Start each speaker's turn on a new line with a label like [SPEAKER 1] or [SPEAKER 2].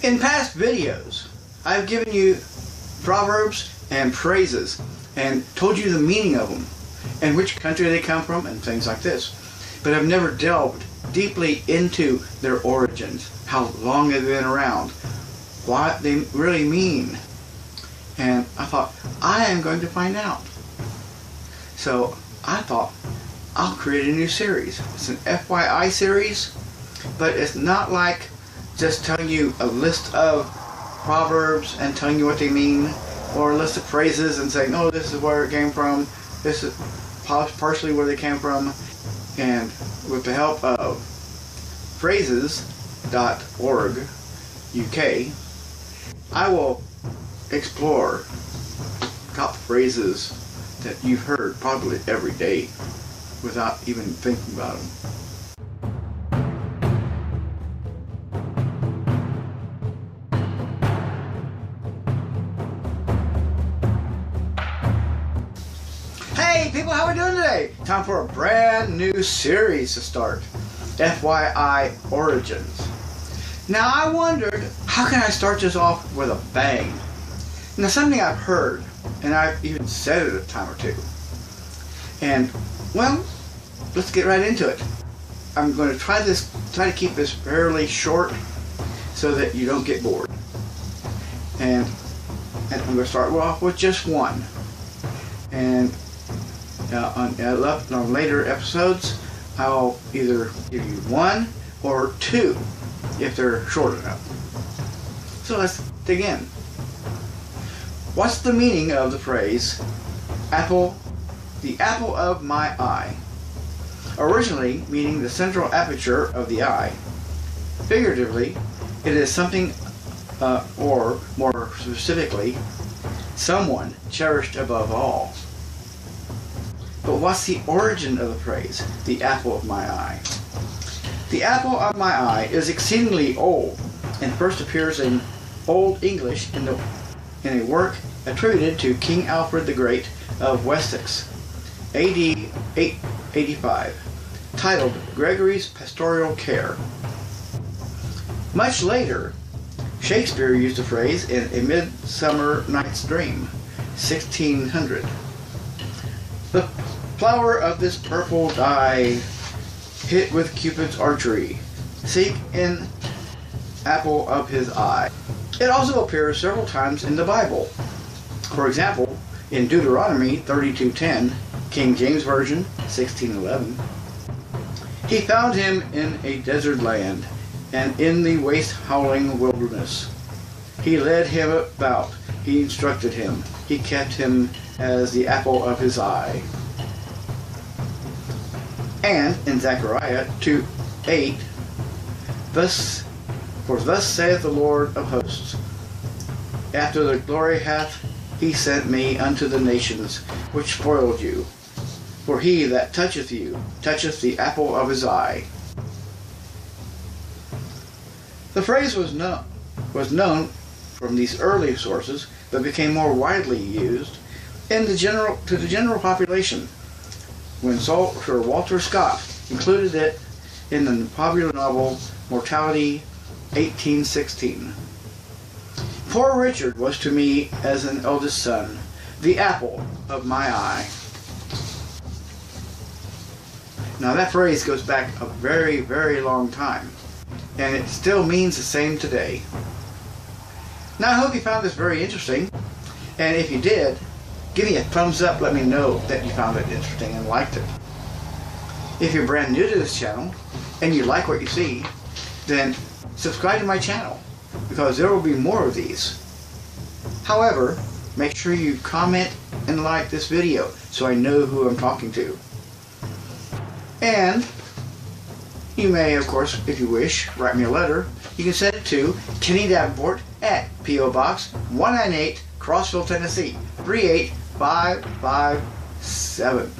[SPEAKER 1] In past videos, I've given you proverbs and phrases and told you the meaning of them and which country they come from and things like this. But I've never delved deeply into their origins, how long they've been around, what they really mean. And I thought, I am going to find out. So I thought, I'll create a new series. It's an FYI series, but it's not like just telling you a list of proverbs and telling you what they mean, or a list of phrases and saying, oh, this is where it came from, this is partially where they came from. And with the help of phrases.org UK, I will explore top phrases that you've heard probably every day without even thinking about them. Hey people, how are we doing today? Time for a brand new series to start. FYI Origins. Now I wondered, how can I start this off with a bang? Now something I've heard, and I've even said it a time or two. And, well, let's get right into it. I'm going to try to keep this fairly short so that you don't get bored. And I'm going to start off with just one. And on later episodes, I'll either give you one or two if they're short enough. So let's dig in. What's the meaning of the phrase, the apple of my eye? Originally meaning the central aperture of the eye. Figuratively, it is something, or more specifically, someone cherished above all. But what's the origin of the phrase, the apple of my eye? The apple of my eye is exceedingly old and first appears in Old English in a work attributed to King Alfred the Great of Wessex, AD 885, titled Gregory's Pastoral Care. Much later, Shakespeare used the phrase in A Midsummer Night's Dream, 1600. The flower of this purple dye, hit with Cupid's archery, seek in apple of his eye. It also appears several times in the Bible. For example, in Deuteronomy 32:10, King James Version, 1611, he found him in a desert land and in the waste howling wilderness. He led him about, he instructed him, he kept him as the apple of his eye. And in Zechariah 2:8, thus saith the Lord of hosts, after the glory hath he sent me unto the nations which spoiled you. For he that toucheth you toucheth the apple of his eye. The phrase was known from these early sources, but became more widely used to the general population when Sir Walter Scott included it in the popular novel Mortality, 1816. Poor Richard was to me as an eldest son, the apple of my eye. Now that phrase goes back a very, very long time, and it still means the same today. Now I hope you found this very interesting, and if you did, give me a thumbs up, let me know that you found it interesting and liked it. If you're brand new to this channel, and you like what you see, then subscribe to my channel, because there will be more of these. However, make sure you comment and like this video so I know who I'm talking to. And you may, of course, if you wish, write me a letter. You can send it to Kenny Davenport at P.O. Box 198, Crossville, Tennessee 38557.